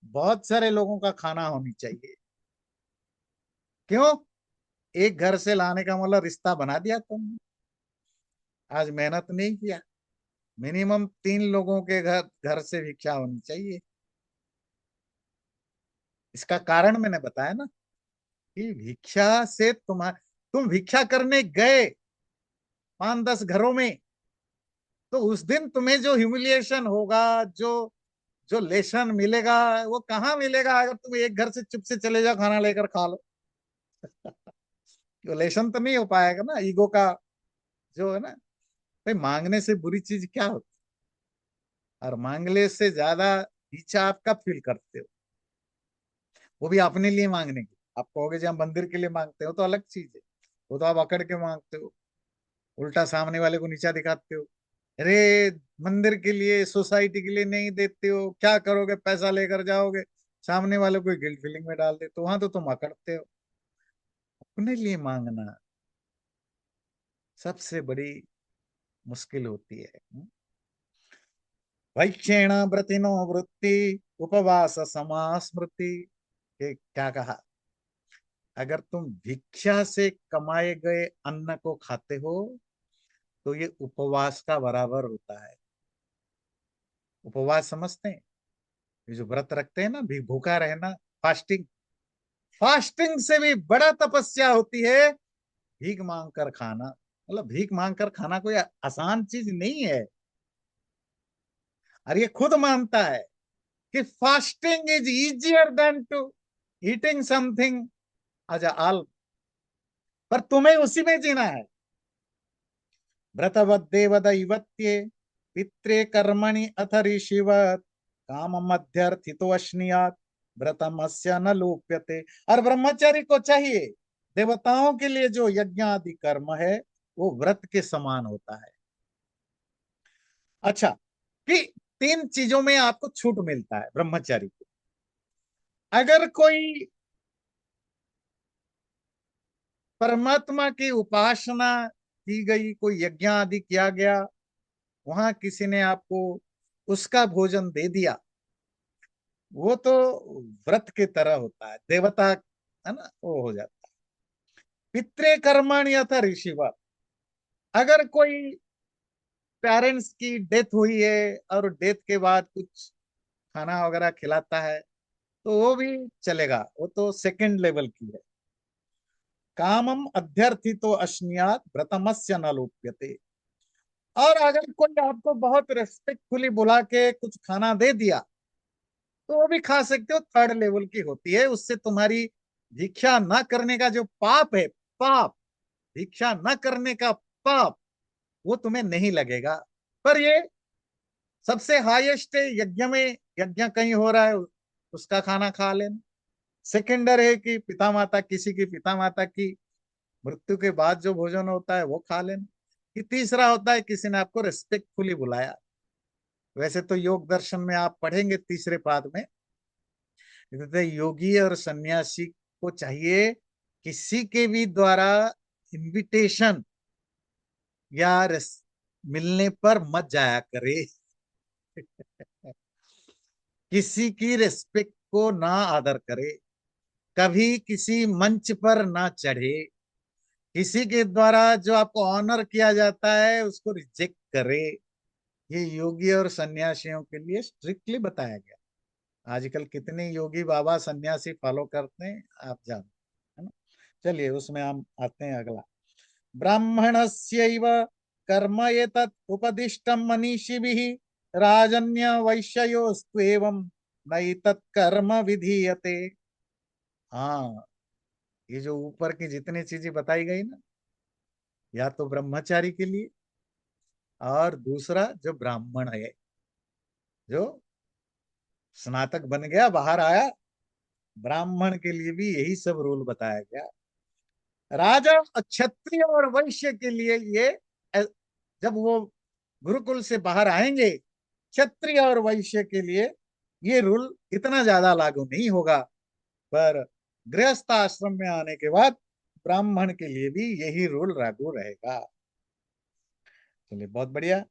बहुत सारे लोगों का खाना होनी चाहिए। क्यों? एक घर से लाने का मतलब रिश्ता बना दिया तुमने, आज मेहनत नहीं किया। मिनिमम 3 लोगों के घर घर से भिक्षा होनी चाहिए। इसका कारण मैंने बताया ना, कि भिक्षा से तुम्हारा, तुम भिक्षा करने गए 5-10 घरों में, तो उस दिन तुम्हें जो ह्यूमिलिएशन होगा, जो जो लेशन मिलेगा, वो कहाँ मिलेगा अगर तुम एक घर से चुप से चले जाओ, खाना लेकर खा लो। वो लेशन तो नहीं हो पाएगा ना ईगो का, जो है ना। भाई मांगने से बुरी चीज क्या होती है? और मांगने से ज्यादा इच्छा आप कब फील करते हो? वो भी अपने लिए मांगने की। आप कहोगे जब मंदिर के लिए मांगते हो तो अलग चीज है, वो तो आप अकड़ के मांगते हो, उल्टा सामने वाले को नीचा दिखाते हो। अरे मंदिर के लिए, सोसाइटी के लिए नहीं देते हो, क्या करोगे, पैसा लेकर जाओगे, सामने वाले को गिल्ट फीलिंग में डाल देते हो, वहां तो तुम अकड़ते हो। अपने लिए मांगना सबसे बड़ी मुश्किल होती है। वैक्षेण व्रतिनो वृत्ति उपवास समास्मृति। ये क्या कहा? अगर तुम भिक्षा से कमाए गए अन्न को खाते हो तो ये उपवास का बराबर होता है। उपवास समझते हैं? ये जो व्रत रखते हैं ना, भी भूखा रहना, फास्टिंग। फास्टिंग से भी बड़ा तपस्या होती है भीख मांग कर खाना। मतलब भीख मांग कर खाना कोई आसान चीज नहीं है। और ये खुद मानता है कि fasting is easier than to eating something as a. पर तुम्हें उसी में जीना है। व्रतवद्देव दैवत्ये पित्रे कर्मणि अथ ऋषिवत् काम मध्यर्थितो अश्नियात् व्रतमस्य न लोप्यते। और ब्रह्मचारी को चाहिए, देवताओं के लिए जो यज्ञ आदि कर्म है वो व्रत के समान होता है। अच्छा, कि 3 चीजों में आपको छूट मिलता है ब्रह्मचारी को। अगर कोई परमात्मा की उपासना की गई, कोई यज्ञ आदि किया गया, वहां किसी ने आपको उसका भोजन दे दिया, वो तो व्रत की तरह होता है, देवता है ना, वो हो जाता है। पितृ कर्मण या था ऋषिवत। अगर कोई पेरेंट्स की डेथ हुई है और डेथ के बाद कुछ खाना वगैरह खिलाता है तो वो भी चलेगा, वो तो सेकंड लेवल की है। कामम अध्यर्थितो अश्नियात व्रतमस्य न लोप्यते। और अगर कोई आपको बहुत रेस्पेक्टफुली बुला के कुछ खाना दे दिया तो वो भी खा सकते हो, थर्ड लेवल की होती है। उससे तुम्हारी भिक्षा न करने का जो पाप है, पाप, भिक्षा न करने का पाप, वो तुम्हें नहीं लगेगा। पर ये सबसे हाईएस्ट है, यज्ञ में, यज्ञ कहीं हो रहा है उसका खाना खा लेना। सेकेंडर है कि पिता माता, किसी की पिता माता की मृत्यु के बाद जो भोजन होता है वो खा लेना। कि तीसरा होता है किसी ने आपको रेस्पेक्टफुली बुलाया। वैसे तो योग दर्शन में आप पढ़ेंगे तीसरे पाद में, योगी और सन्यासी को चाहिए किसी के भी द्वारा इनविटेशन या मिलने पर मत जाया करे। किसी की रिस्पेक्ट को ना आदर करे, कभी किसी मंच पर ना चढ़े, किसी के द्वारा जो आपको ऑनर किया जाता है उसको रिजेक्ट करे। ये योगी और सन्यासियों के लिए स्ट्रिक्टली बताया गया। आजकल कितने योगी बाबा सन्यासी फॉलो करते हैं आप जानते हैं ना। चलिए उसमें हम आते हैं अगला। ब्राह्मणस्यैव कर्म एतत् उपदिष्टं मनीषिभिः राजन्य वैश्ययोस्त्वेवं नैतत् कर्म विधीयते। हाँ, ये जो ऊपर की जितनी चीजें बताई गई ना, या तो ब्रह्मचारी के लिए, और दूसरा जो ब्राह्मण है, जो स्नातक बन गया बाहर आया, ब्राह्मण के लिए भी यही सब रूल बताया गया। राजा क्षत्रिय और वैश्य के लिए ये जब वो गुरुकुल से बाहर आएंगे, क्षत्रिय और वैश्य के लिए ये रूल इतना ज्यादा लागू नहीं होगा। पर गृहस्थ आश्रम में आने के बाद ब्राह्मण के लिए भी यही रूल लागू रहेगा। चलिए बहुत बढ़िया।